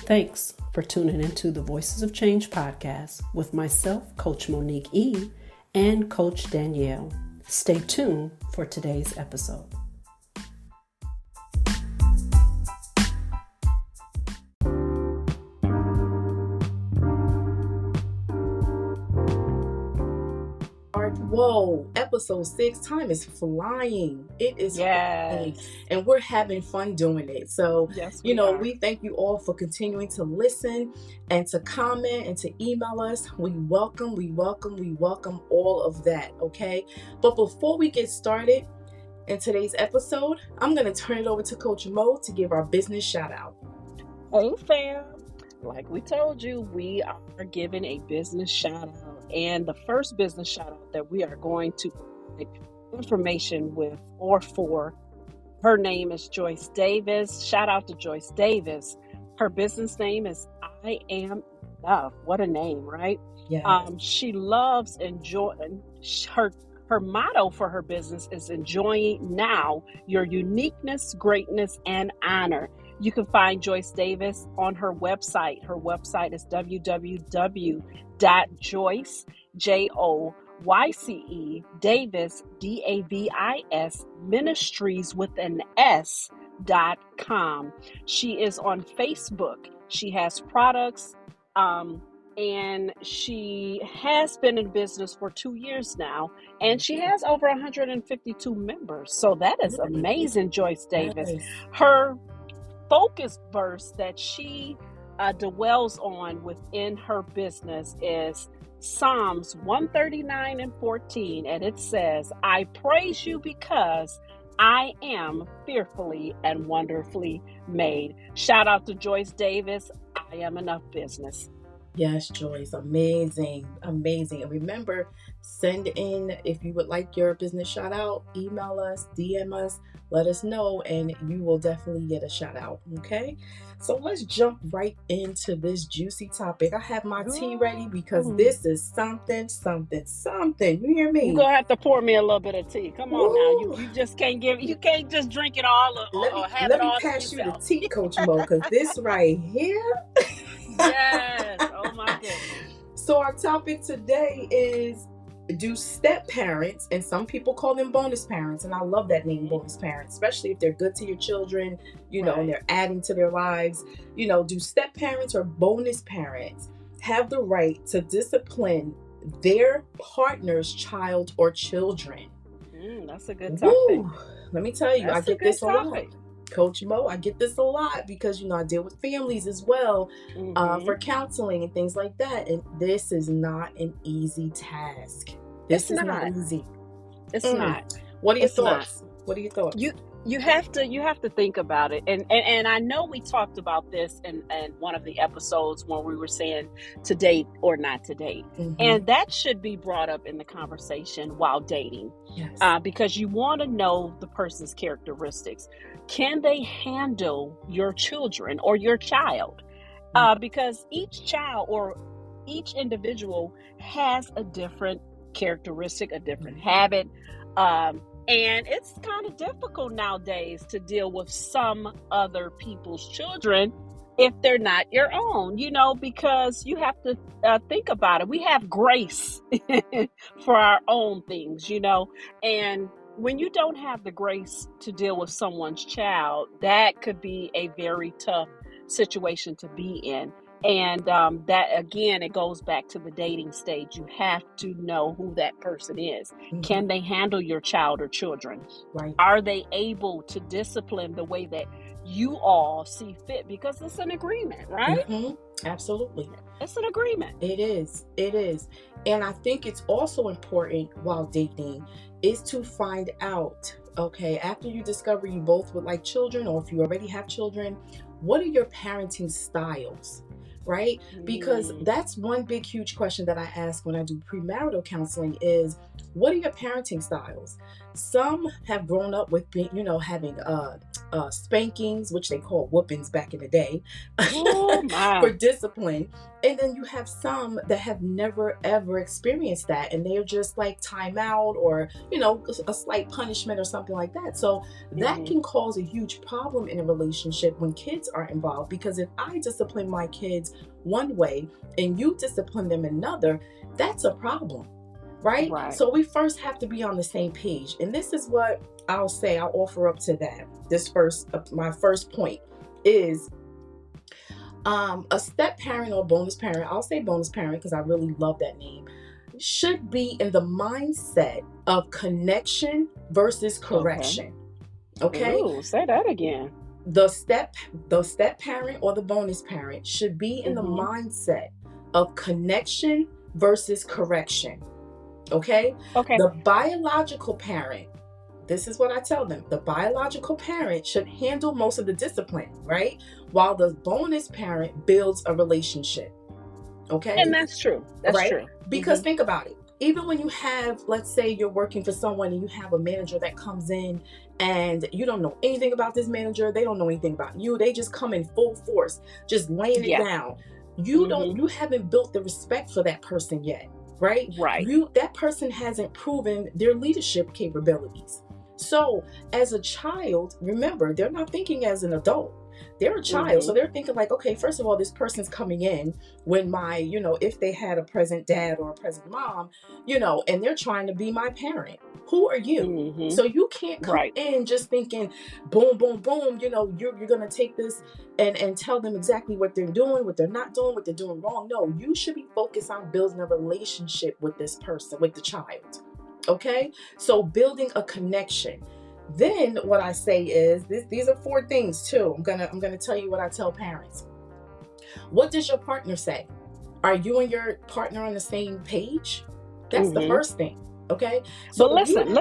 Thanks for tuning into the Voices of Change podcast with myself, Coach Monique E., and Coach Danielle. Stay tuned for today's episode. Whoa, episode 6, time is flying. It is flying, and we're having fun doing it. So, we thank you all for continuing to listen and to comment and to email us. We welcome all of that, okay? But before we get started in today's episode, I'm going to turn it over to Coach Mo to give our business shout out. Hey fam, like we told you, we are giving a business shout out. And the first business shout out that we are going to provide information with or for, her name is Joyce Davis. Shout out to Joyce Davis. Her business name is I Am Enough. What a name, right? Yeah. She loves enjoying her motto for her business is enjoying now your uniqueness, greatness, and honor. You can find Joyce Davis on her website. Her website is www.joyce, Joyce, Davis, Davis, ministries with an S.com. She is on Facebook. She has products, and she has been in business for 2 years now, and she has over 152 members. So that is amazing, Joyce Davis. Her focus verse that she dwells on within her business is Psalms 139:14, and it says, I praise you because I am fearfully and wonderfully made. Shout out to Joyce Davis. I Am Enough Business. Yes, Joyce. Amazing. And remember, send in, if you would like your business shout out, email us, DM us, let us know, and you will definitely get a shout out. Okay. So let's jump right into this juicy topic. I have my tea ready because this is something. You hear me? You're going to have to pour me a little bit of tea. Come on now. You just can't you can't just drink it all Let me pass you the tea, Coach Mo, because this right here. Yes. Oh my goodness. So our topic today is, do step parents, and some people call them bonus parents, and I love that name, bonus parents, especially if they're good to your children, and they're adding to their lives. Do step parents or bonus parents have the right to discipline their partner's child or children? That's a good topic. Let me tell you, I get this a lot. Coach Mo, I get this a lot because, I deal with families as well for counseling and things like that. And this is not an easy task. This is not easy. It's not. What are your thoughts? What are your thoughts? You have to think about it. And I know we talked about this in one of the episodes when we were saying to date or not to date. And that should be brought up in the conversation while dating. Yes. Because you want to know the person's characteristics. Can they handle your children or your child? Because each child or each individual has a different characteristic, a different habit. And it's kind of difficult nowadays to deal with some other people's children if they're not your own, because you have to think about it. We have grace for our own things, and when you don't have the grace to deal with someone's child, that could be a very tough situation to be in. And that, again, it goes back to the dating stage. You have to know who that person is. Can they handle your child or children? Right. Are they able to discipline the way that you all see fit? Because it's an agreement, right? Absolutely. It's an agreement. It is. And I think it's also important while dating is to find out, after you discover you both would like children, or if you already have children, what are your parenting styles? Right? Because that's one big, huge question that I ask when I do premarital counseling is, what are your parenting styles? Some have grown up with being, having spankings, which they call whoopings back in the day, oh, for discipline. And then you have some that have never ever experienced that, and they're just like timeout or, you know, a slight punishment or something like that. So that can cause a huge problem in a relationship when kids are involved, because if I discipline my kids one way and you discipline them another, that's a problem. Right? So we first have to be on the same page. And this is what I'll offer up to that. My first point is a step parent or bonus parent, I'll say bonus parent because I really love that name, should be in the mindset of connection versus correction. Okay? Ooh, say that again. The step parent or the bonus parent should be in the mindset of connection versus correction. Okay? The biological parent, this is what I tell them. The biological parent should handle most of the discipline, right? While the bonus parent builds a relationship. Okay? And that's true. That's true. Because think about it. Even when you have, let's say you're working for someone and you have a manager that comes in and you don't know anything about this manager. They don't know anything about you. They just come in full force, just laying it down. You haven't built the respect for that person yet. Right? That person hasn't proven their leadership capabilities. So as a child, remember, they're not thinking as an adult. They're a child. So they're thinking like, okay, first of all, this person's coming in when if they had a present dad or a present mom, and they're trying to be my parent. Who are you? So you can't come in just thinking, boom, boom, boom, you're going to take this and tell them exactly what they're doing, what they're not doing, what they're doing wrong. No, you should be focused on building a relationship with this person, with the child. Okay? So building a connection. Then what I say is these are 4 things too. I'm gonna tell you what I tell parents. What does your partner say? Are you and your partner on the same page? That's the first thing. Okay. So listen,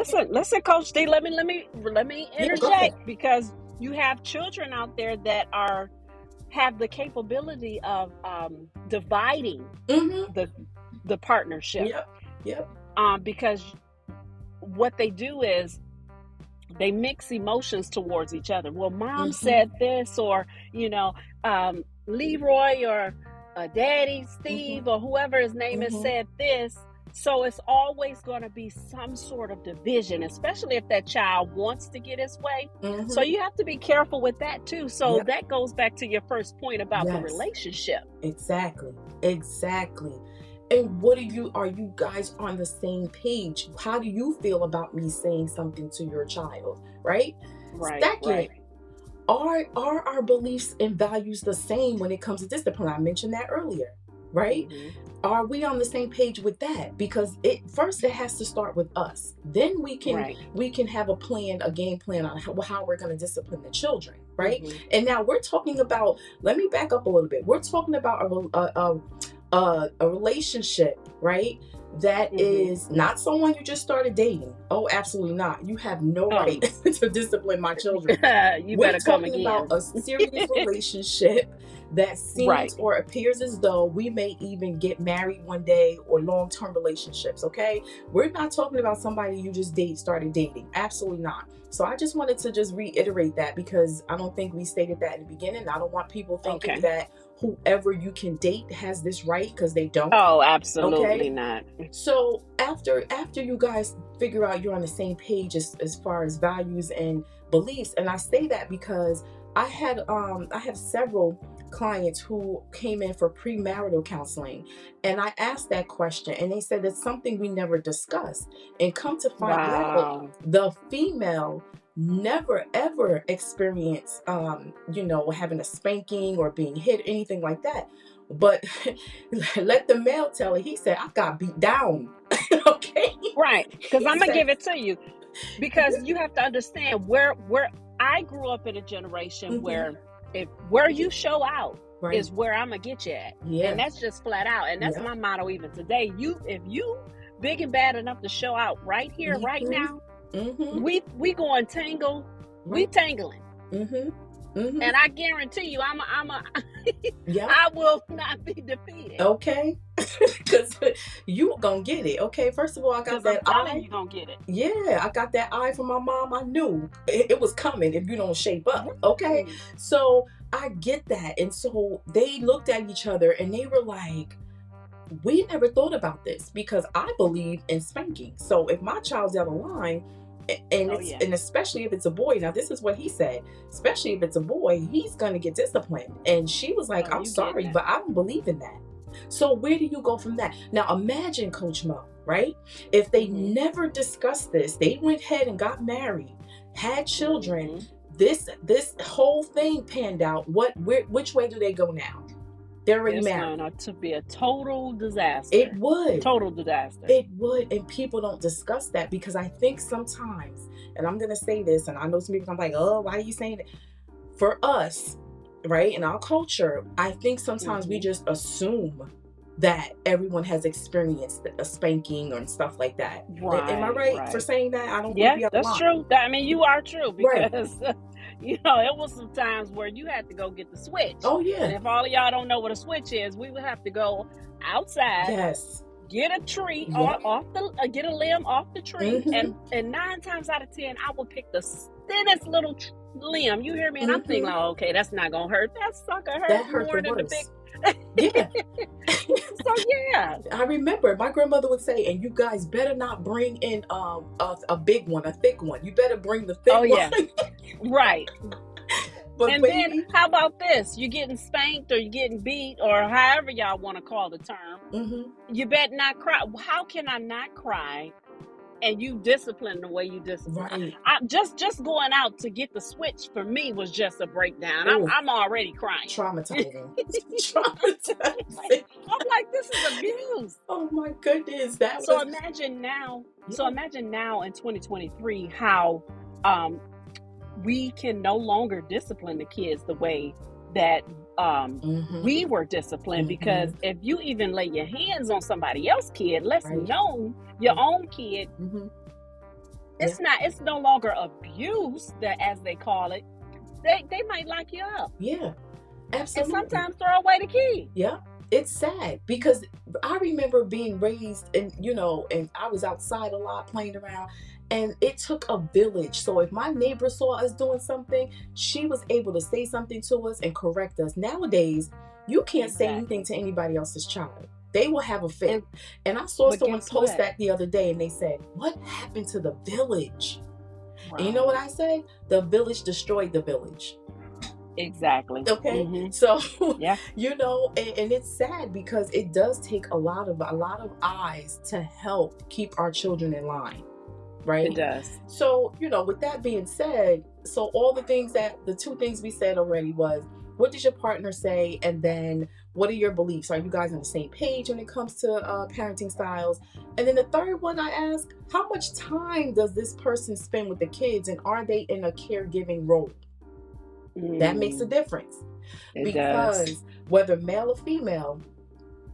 Coach D. Let me interject, because you have children out there that have the capability of dividing the partnership. Yep. Because what they do is they mix emotions towards each other. Well, mom said this, or Leroy or Daddy Steve or whoever his name is said this. So it's always going to be some sort of division, especially if that child wants to get his way. So you have to be careful with that too. So that goes back to your first point about the relationship. Exactly. And are you guys on the same page? How do you feel about me saying something to your child? Right. Second, are our beliefs and values the same when it comes to discipline? I mentioned that earlier. Right? Are we on the same page with that? Because it has to start with us. Then we can have a game plan on how we're going to discipline the children. Right? And now we're talking about, let me back up a little bit. We're talking about a relationship, right? That is not someone you just started dating. Oh, absolutely not. You have no right to discipline my children. We're talking about a serious relationship that seems or appears as though we may even get married one day, or long-term relationships. Okay, we're not talking about somebody you just started dating. Absolutely not. So I just wanted to just reiterate that, because I don't think we stated that in the beginning. I don't want people thinking that whoever you can date has this right, because they don't. Oh, absolutely not. So after you guys figure out you're on the same page as far as values and beliefs, and I say that because I have several clients who came in for premarital counseling, and I asked that question, and they said it's something we never discussed. And come to find out, the female never ever experienced having a spanking or being hit, anything like that. But let the male tell it. He said, I got beat down. Okay, right? Because I'm gonna give it to you, because you have to understand where I grew up in a generation where you show out is where I'm gonna get you at. And that's just flat out. And that's my motto even today. If you big and bad enough to show out right here, right now, we going tangle, we tangling. And I guarantee you, I will not be defeated. Okay. Because you gonna get it. Okay, first of all, I got that eye. You gonna get it. Yeah, I got that eye from my mom. I knew it was coming if you don't shape up. Okay, so I get that. And so they looked at each other and they were like, we never thought about this, because I believe in spanking. So if my child's down the line, and and especially if it's a boy, now this is what he said, especially if it's a boy, he's gonna get disciplined. And she was like, I'm sorry, but I don't believe in that. So where do you go from that? Now imagine, Coach Mo, right? If they never discussed this, they went ahead and got married, had children, this whole thing panned out. Which way do they go now? They're already married. It's to be a total disaster. It would. Total disaster. It would. And people don't discuss that, because I think sometimes, and I'm going to say this, and I know some people are like, oh, why are you saying it? For us, right, in our culture, I think sometimes we just assume that everyone has experienced a spanking or stuff like that. Right, Am I right for saying that? I don't. Yeah, that's true. I mean, you are true, because you know, it was some times where you had to go get the switch. Oh yeah. And if all of y'all don't know what a switch is, we would have to go outside. Yes. Get a tree get a limb off the tree, and 9 times out of 10, I would pick the thinnest little limb. You hear me? And I'm thinking, like, okay, that's not gonna hurt. That sucker hurt more than the big. Yeah. So yeah, I remember my grandmother would say, and you guys better not bring in a big one, a thick one. You better bring the thick one. Yeah. Right. But and then how about this? You're getting spanked, or you're getting beat, or however y'all want to call the term. You better not cry. How can I not cry? And you discipline the way you discipline. Right. Just going out to get the switch for me was just a breakdown. I'm already crying. Traumatizing. I'm like, this is abuse. Oh my goodness. Imagine now. Yeah. So imagine now in 2023 how we can no longer discipline the kids the way that we were disciplined, because if you even lay your hands on somebody else's kid, let's alone your own kid, it's no longer abuse, that as they call it. They might lock you up. Yeah, absolutely. And sometimes throw away the key. Yeah. It's sad, because I remember being raised and I was outside a lot playing around, and it took a village. So if my neighbor saw us doing something, she was able to say something to us and correct us. Nowadays, you can't say anything to anybody else's child. They will have a fit. And I saw someone post that the other day, and they said, what happened to the village? Right. And you know what I say? The village destroyed the village. Exactly. Okay. So, and it's sad, because it does take a lot of eyes to help keep our children in line. Right. It does. So, with that being said, so all the two things we said already was, what does your partner say? And then what are your beliefs? Are you guys on the same page when it comes to parenting styles? And then the third one I ask, how much time does this person spend with the kids, and are they in a caregiving role? That makes a difference. Because whether male or female,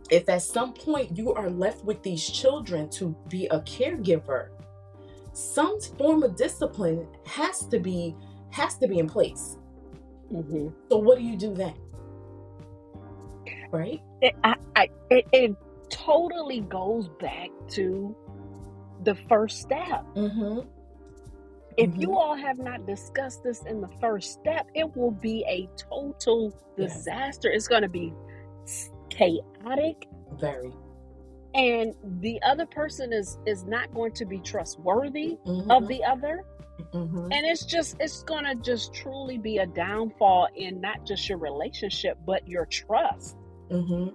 if at some point you are left with these children to be a caregiver, some form of discipline has to be in place. So what do you do then? Right? It totally goes back to the first step. If you all have not discussed this in the first step, it will be a total disaster. It's going to be chaotic. Very. And the other person is not going to be trustworthy of the other. And it's going to just truly be a downfall in not just your relationship, but your trust. Absolutely.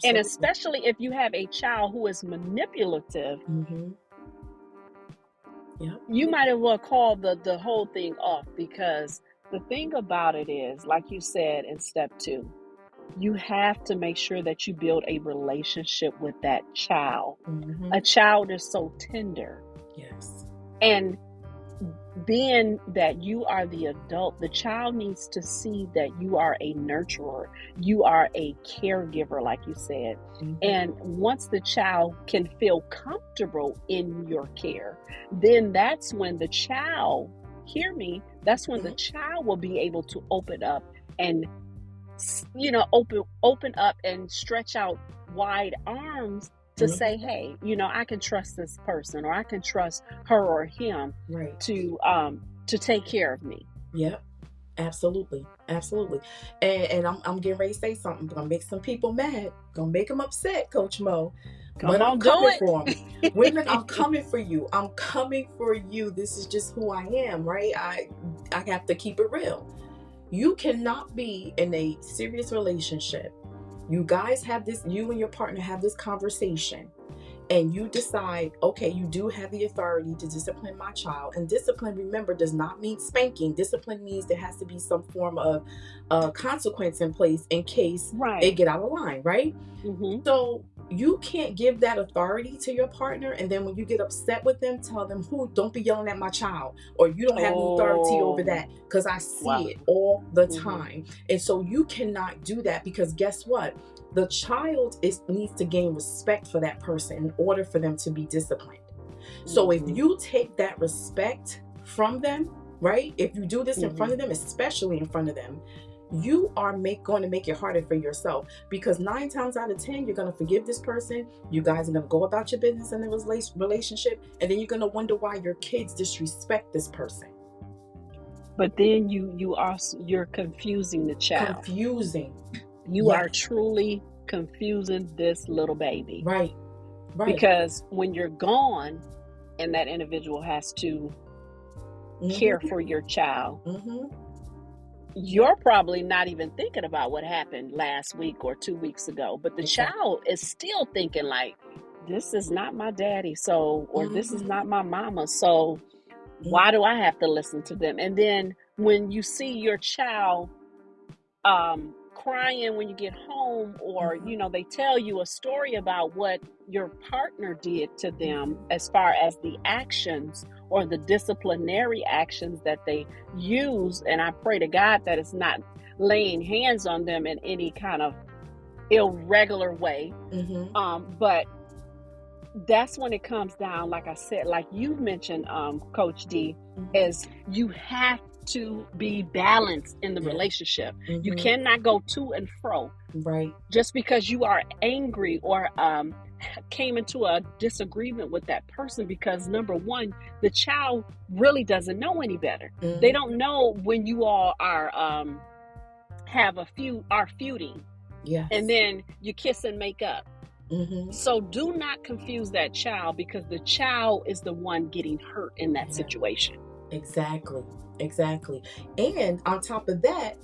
And especially if you have a child who is manipulative, you might as well call the whole thing off, because the thing about it is, like you said in step 2, you have to make sure that you build a relationship with that child. A child is so tender. Yes. And being that you are the adult, the child needs to see that you are a nurturer, you are a caregiver, like you said. And once the child can feel comfortable in your care, then that's when the child, hear me, that's when the child will be able to open up and open up and stretch out wide arms to say, hey, I can trust this person, or I can trust her or him to take care of me. Yep. Absolutely. And I'm getting ready to say something. Gonna make some people mad. Gonna make them upset, Coach Mo. But I'm coming for them. Women, I'm coming for you. I'm coming for you. This is just who I am, right? I have to keep it real. You cannot be in a serious relationship. You guys you and your partner have this conversation, and you decide, okay, you do have the authority to discipline my child. And discipline, remember, does not mean spanking. Discipline means there has to be some form of consequence in place in case they get out of line, right? Mm-hmm. So you can't give that authority to your partner, and then when you get upset with them, tell them, don't be yelling at my child, or you don't have the authority over that, because I see it all the time. And so you cannot do that, because guess what? The child needs to gain respect for that person in order for them to be disciplined. So if you take that respect from them, right? If you do this in front of them, especially in front of them, you are going to make it harder for yourself, because 9 times out of 10, you're going to forgive this person. You guys are going to go about your business in the relationship, and then you're going to wonder why your kids disrespect this person. But then you're confusing the child. You are truly confusing this little baby. Right. Because when you're gone, and that individual has to care for your child, you're probably not even thinking about what happened last week or 2 weeks ago, but the child is still thinking like, this is not my daddy, or this is not my mama, so why do I have to listen to them? And then when you see your child crying when you get home, or they tell you a story about what your partner did to them as far as the actions or the disciplinary actions that they use, and I pray to God that it's not laying hands on them in any kind of irregular way, but that's when it comes down, like I said, like you mentioned, Coach D, is you have to be balanced in the relationship. You cannot go to and fro. Right. Just because you are angry or came into a disagreement with that person, because number one, the child really doesn't know any better. They don't know when you all are feuding. Yes. And then you kiss and make up. So do not confuse that child, because the child is the one getting hurt in that situation. Exactly. And on top of that,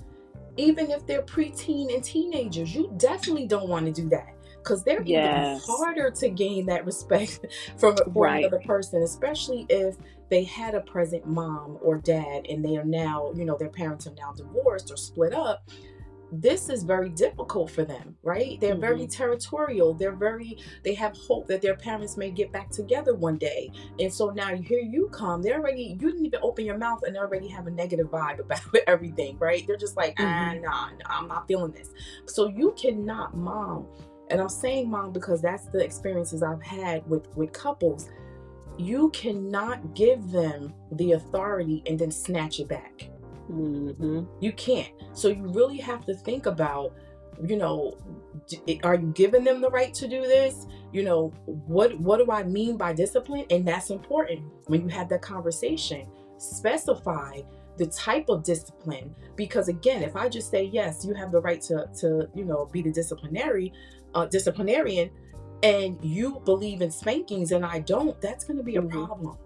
even if they're preteen and teenagers, you definitely don't want to do that, because they're even harder to gain that respect from another person, especially if they had a present mom or dad and they are now, their parents are now divorced or split up. This is very difficult for them, right? They're very territorial. They have hope that their parents may get back together one day. And so now here you come. You didn't even open your mouth and they already have a negative vibe about everything, right? They're just like, nah, I'm not feeling this. So you cannot, mom, and I'm saying mom because that's the experiences I've had with couples. You cannot give them the authority and then snatch it back. You can't. So you really have to think about, are you giving them the right to do this? What do I mean by discipline? And that's important. When you have that conversation, specify the type of discipline, because again, if I just say, yes, you have the right to be the disciplinarian, and you believe in spankings and I don't, that's going to be a problem.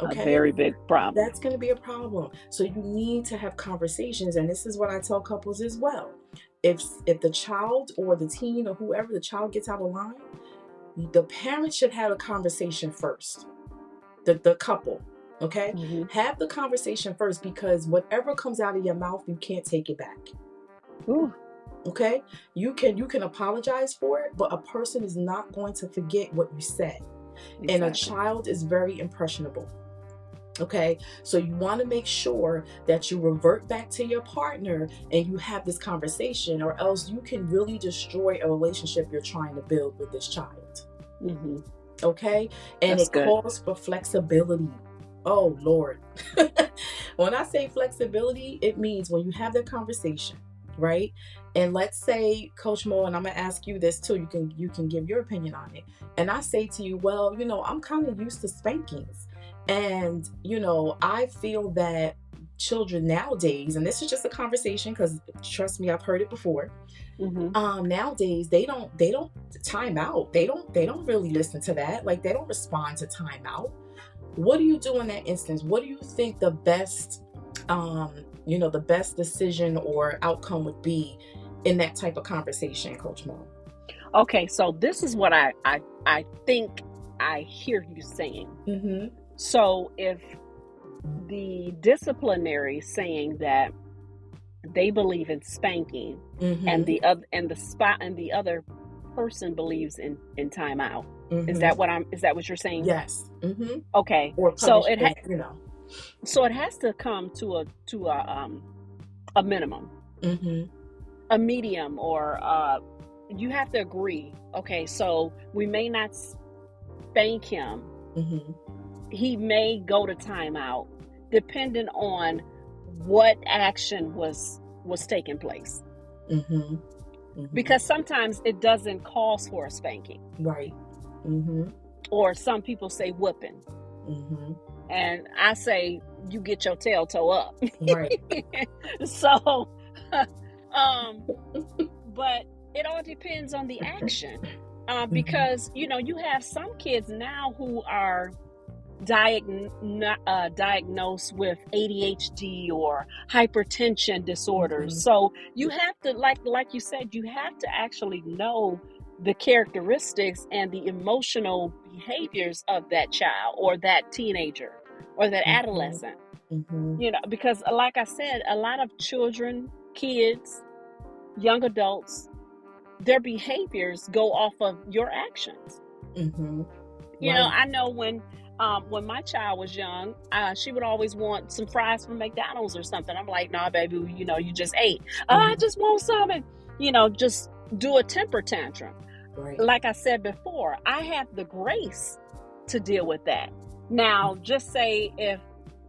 Okay. A very big problem. That's going to be a problem. So you need to have conversations. And this is what I tell couples as well. If the child or the teen or whoever, the child gets out of line, the parent should have a conversation first. The couple. Okay. Have the conversation first, because whatever comes out of your mouth, you can't take it back. Ooh. Okay. You can apologize for it, but a person is not going to forget what you said. Exactly. And a child is very impressionable. Okay, so you want to make sure that you revert back to your partner and you have this conversation, or else you can really destroy a relationship you're trying to build with this child. Okay, and that's it calls for flexibility. Oh Lord. When I say flexibility, it means when you have that conversation, right? And let's say, Coach Mo, and I'm gonna ask you this too, you can give your opinion on it. And I say to you, well, I'm kind of used to spankings. And, I feel that children nowadays, and this is just a conversation because trust me, I've heard it before. Nowadays they don't time out. They don't really listen to that. Like, they don't respond to timeout. What do you do in that instance? What do you think the best the best decision or outcome would be in that type of conversation, Coach Mo? Okay, so this is what I think I hear you saying. So if the disciplinary saying that they believe in spanking, and the other person believes in timeout, is that what you're saying? Yes. Okay. So it has to come to a minimum, a medium, or you have to agree. Okay, so we may not spank him. He may go to timeout, depending on what action was taking place. Because sometimes it doesn't call for a spanking, right? Or some people say whooping. And I say, you get your tail toe up. Right. So, but it all depends on the action. Because, you have some kids now who are diagnosed with ADHD or hypertension disorders. So you have to, like you said, you have to actually know the characteristics and the emotional behaviors of that child or that teenager or that adolescent. Because like I said, a lot of children, kids, young adults, their behaviors go off of your actions. I know when my child was young, she would always want some fries from McDonald's or something. I'm like, nah, baby, you just ate. I just want some, and just do a temper tantrum. Right. Like I said before, I have the grace to deal with that. Now, just say if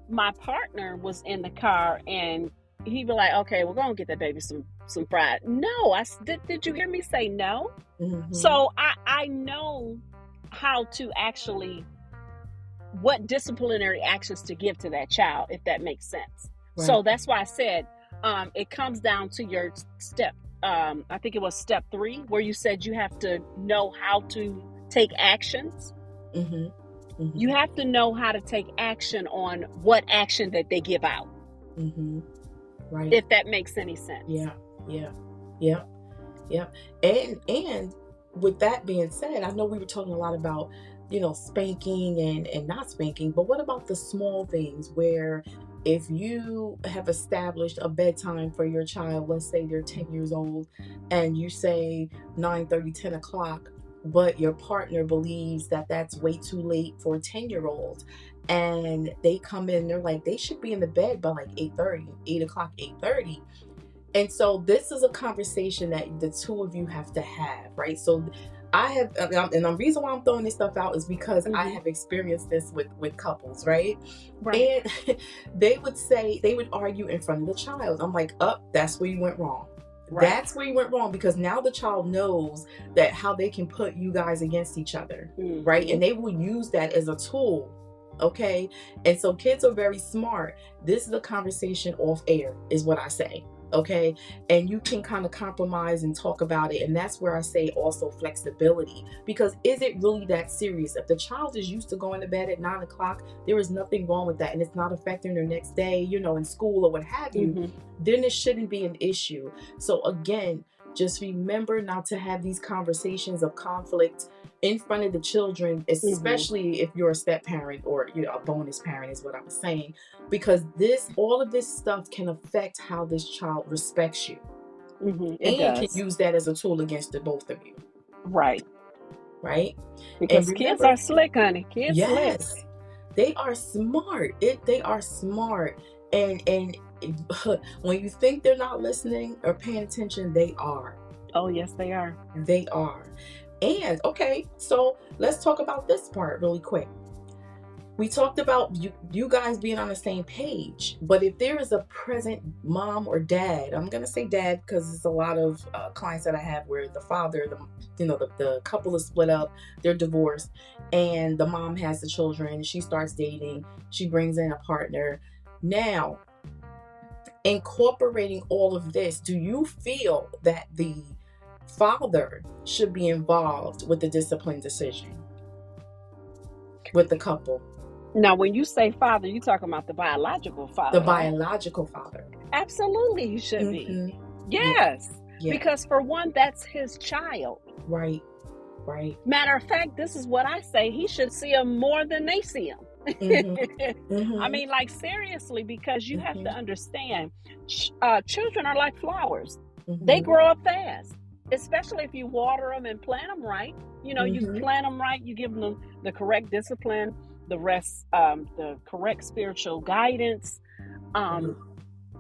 my partner was in the car and he'd be like, okay, we're going to get that baby some fries. No, did you hear me say no? So I know how to actually, what disciplinary actions to give to that child, if that makes sense. Right. So that's why I said it comes down to your step. I think it was step 3, where you said you have to know how to take actions. You have to know how to take action on what action that they give out. Right. If that makes any sense. Yeah. And with that being said, I know we were talking a lot about, spanking and not spanking, but what about the small things where if you have established a bedtime for your child, let's say they're 10 years old, and you say 9:30, 10 o'clock, but your partner believes that that's way too late for a 10-year-old, and they come in, they're like, they should be in the bed by like 8:30, 8 o'clock, 8:30. And so this is a conversation that the two of you have to have, right? So and the reason why I'm throwing this stuff out is because I have experienced this with couples, right? And they would argue in front of the child. I'm like, that's where you went wrong. Right. That's where you went wrong, because now the child knows that how they can put you guys against each other, right? And they will use that as a tool, okay? And so kids are very smart. This is a conversation off air, is what I say. Okay. And you can kind of compromise and talk about it. And that's where I say also flexibility, because is it really that serious? If the child is used to going to bed at 9 o'clock, there is nothing wrong with that. And it's not affecting their next day, in school or what have you, then it shouldn't be an issue. So again, just remember not to have these conversations of conflict in front of the children, especially if you're a step parent or a bonus parent, is what I was saying, because all of this stuff can affect how this child respects you, and can use that as a tool against the both of you. Right. and Because remember, kids are slick, honey. Kids yes, slick. They are smart. They are smart, and when you think they're not listening or paying attention, they are. Oh yes, they are. They are. And okay, so let's talk about this part really quick. we talked about you guys being on the same page, but if there is a present mom or dad, I'm gonna say dad because it's a lot of clients that I have where the father, the couple is split up, they're divorced, and the mom has the children. She starts dating, she brings in a partner. Now, incorporating all of this, do you feel that the father should be involved with the discipline decision with the couple? Now, when you say father, you're talking about the biological father. The biological father. Absolutely, he should be. Yes. Yeah. Because for one, that's his child. Right. Matter of fact, this is what I say. He should see him more than they see him. I mean, like, seriously, because you have to understand, children are like flowers. They grow up fast, especially if you water them and plant them right. You plant them right, you give them the correct discipline, the rest, the correct spiritual guidance.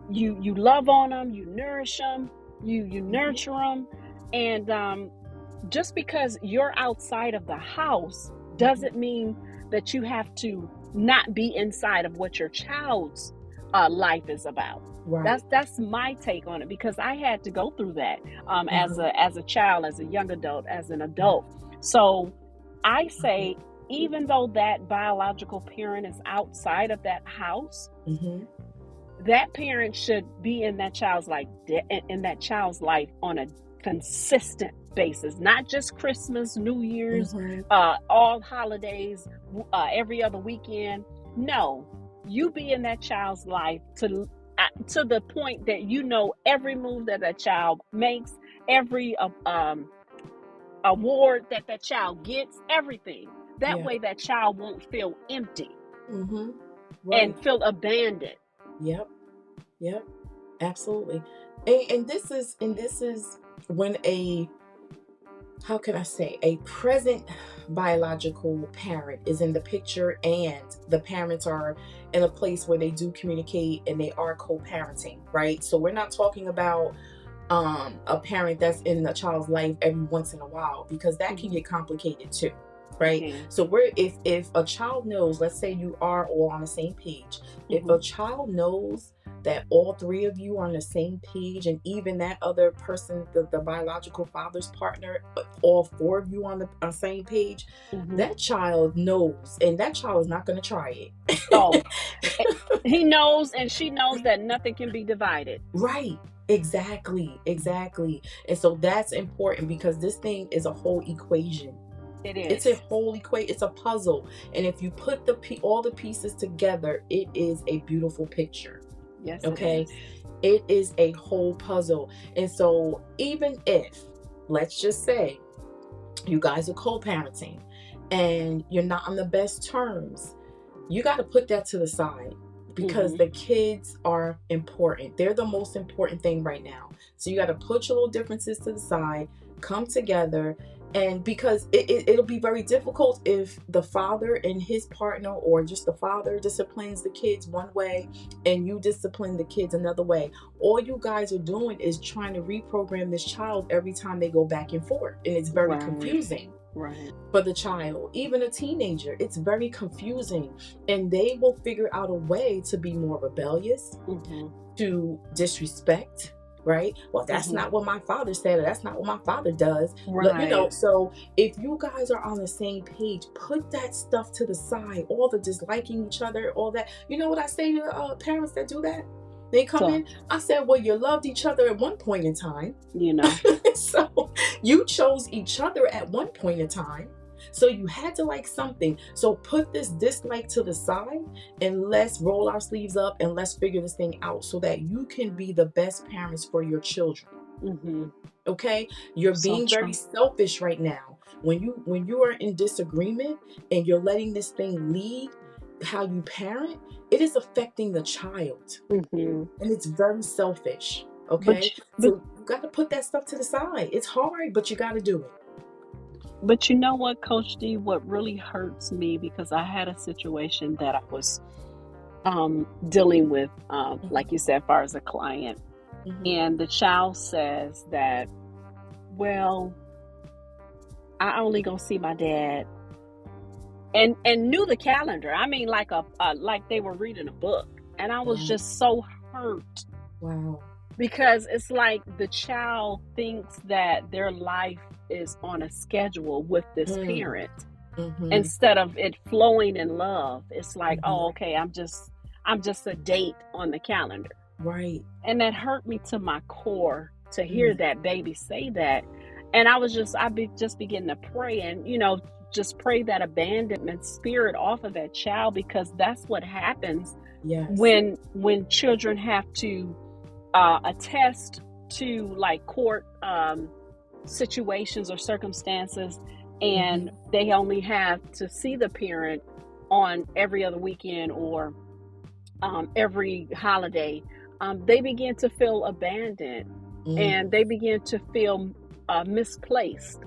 You love on them, you nourish them, you nurture them. And just because you're outside of the house doesn't mean that you have to not be inside of what your child's life is about. Right. That's my take on it, because I had to go through that as a child, as a young adult, as an adult. So I say, even though that biological parent is outside of that house, that parent should be in that child's life, on a consistent basis, not just Christmas, New Year's, all holidays, every other weekend. No, you be in that child's life to the point that you know every move that child makes, every award that child gets, everything. That way that child won't feel empty and feel abandoned. Yep, absolutely. And this is when a present biological parent is in the picture, and the parents are in a place where they do communicate and they are co-parenting, right? So we're not talking about a parent that's in a child's life every once in a while, because that can get complicated too, right? So if a child knows, let's say you are all on the same page, if a child knows that all three of you are on the same page, and even that other person, the biological father's partner, all four of you on the same page, that child knows, and that child is not going to try it. Oh, he knows, and she knows that nothing can be divided. Right. Exactly. And so that's important, because this thing is a whole equation. It is. It's a whole equation. It's a puzzle. And if you put all the pieces together, it is a beautiful picture. Yes. Okay. It is a whole puzzle. And so even if, let's just say, you guys are co-parenting and you're not on the best terms, you got to put that to the side, because the kids are important. They're the most important thing right now. So you got to put your little differences to the side, come together. And because it'll be very difficult if the father and his partner, or just the father, disciplines the kids one way and you discipline the kids another way. All you guys are doing is trying to reprogram this child every time they go back and forth. And it's very confusing. Right. For the child, even a teenager, it's very confusing, and they will figure out a way to be more rebellious, to disrespect, right? Well, that's not what my father said, or that's not what my father does. Right. So if you guys are on the same page, put that stuff to the side, all the disliking each other, all that. You know what I say to parents that do that? They come in, I said, well, you loved each other at one point in time. So you chose each other at one point in time. So you had to like something. So put this dislike to the side, and let's roll our sleeves up, and let's figure this thing out so that you can be the best parents for your children. Okay? You're being very selfish right now. When you are in disagreement and you're letting this thing lead how you parent, it is affecting the child. And it's very selfish. Okay? So you got to put that stuff to the side. It's hard, but you got to do it. But you know what, Coach D, what really hurts me, because I had a situation that I was dealing with, like you said, as far as a client. And the child says that, well, I only gonna see my dad and knew the calendar. I mean, like they were reading a book. And I was just so hurt. Wow. Because it's like the child thinks that their life is on a schedule with this parent. Instead of it flowing in love. It's like, oh, okay, I'm just a date on the calendar. Right. And that hurt me to my core to hear that baby say that. And I begin to pray and, just pray that abandonment spirit off of that child, because that's what happens when children have to attest to like court situations or circumstances, and they only have to see the parent on every other weekend or every holiday. They begin to feel abandoned and they begin to feel misplaced.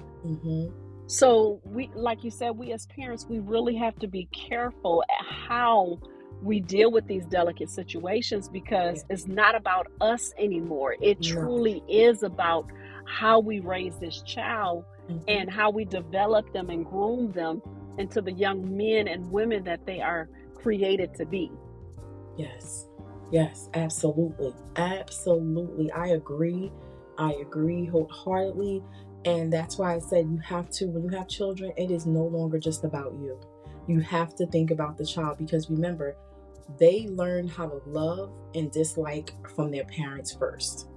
So we, like you said, we as parents, we really have to be careful at how we deal with these delicate situations, because it's not about us anymore. It truly is about how we raise this child and how we develop them and groom them into the young men and women that they are created to be. Yes, absolutely. Absolutely. I agree wholeheartedly. And that's why I said when you have children, it is no longer just about you. You have to think about the child, because remember, they learn how to love and dislike from their parents first.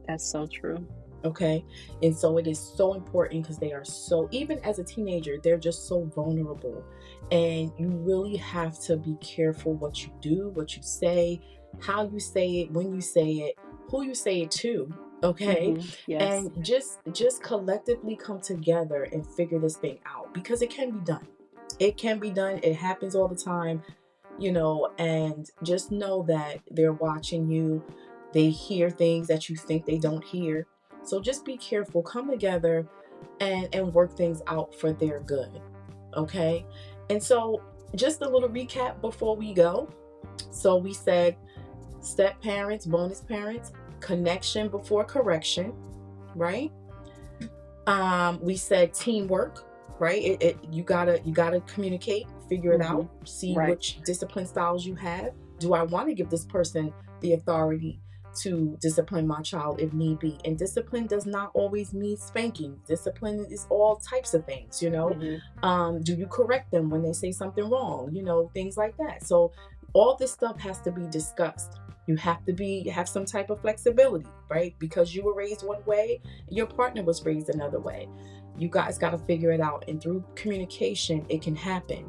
That's so true. Okay. And so it is so important, because they are so, even as a teenager, they're just so vulnerable. And you really have to be careful what you do, what you say, how you say it, when you say it, who you say it to. Okay. Yes. And just collectively come together and figure this thing out, because it can be done. It can be done. It happens all the time, and just know that they're watching you. They hear things that you think they don't hear. So just be careful, come together and work things out for their good. Okay. And so just a little recap before we go. So we said step parents, bonus parents, connection before correction, right? We said teamwork, right? You gotta communicate, figure it out, see which discipline styles you have. Do I want to give this person the authority to discipline my child if need be? And discipline does not always mean spanking. Discipline is all types of things, do you correct them when they say something wrong, things like that. So all this stuff has to be discussed. You have to have some type of flexibility, right? Because you were raised one way, your partner was raised another way. You guys got to figure it out. And through communication, it can happen.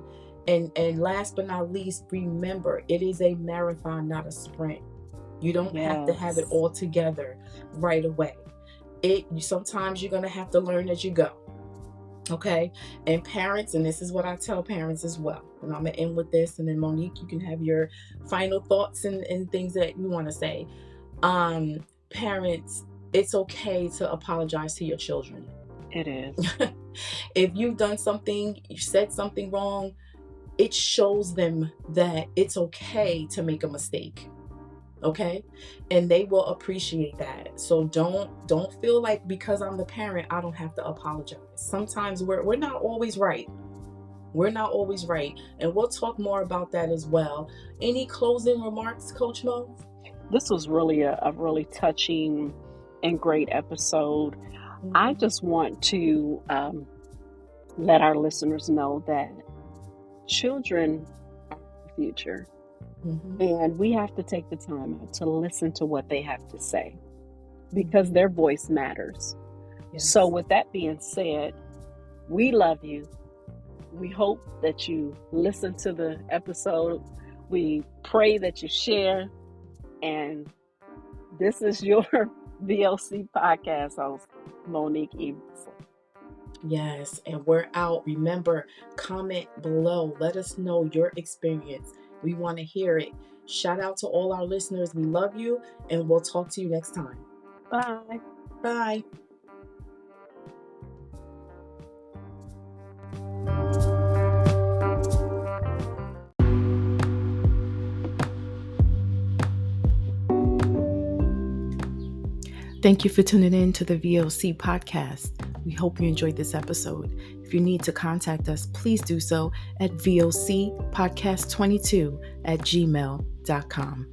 And last but not least, remember, it is a marathon, not a sprint. You don't have to have it all together right away. Sometimes you're going to have to learn as you go. Okay. And parents, and this is what I tell parents as well, and I'm going to end with this, and then Monique, you can have your final thoughts and things that you want to say. Parents, it's okay to apologize to your children. It is. If you've done something, you said something wrong, it shows them that it's okay to make a mistake. Okay. And they will appreciate that. So don't feel like because I'm the parent, I don't have to apologize. Sometimes we're not always right. We're not always right. And we'll talk more about that as well. Any closing remarks, Coach Mo? This was really a really touching and great episode. I just want to let our listeners know that children are the future. And we have to take the time out to listen to what they have to say, because their voice matters. Yes. So with that being said, we love you. We hope that you listen to the episode. We pray that you share. And this is your VOC podcast host, Monique Evenson. Yes, and we're out. Remember, comment below. Let us know your experience. We want to hear it. Shout out to all our listeners. We love you, and we'll talk to you next time. Bye. Bye. Thank you for tuning in to the VOC podcast. We hope you enjoyed this episode. If if you need to contact us, please do so at vocpodcast22@gmail.com.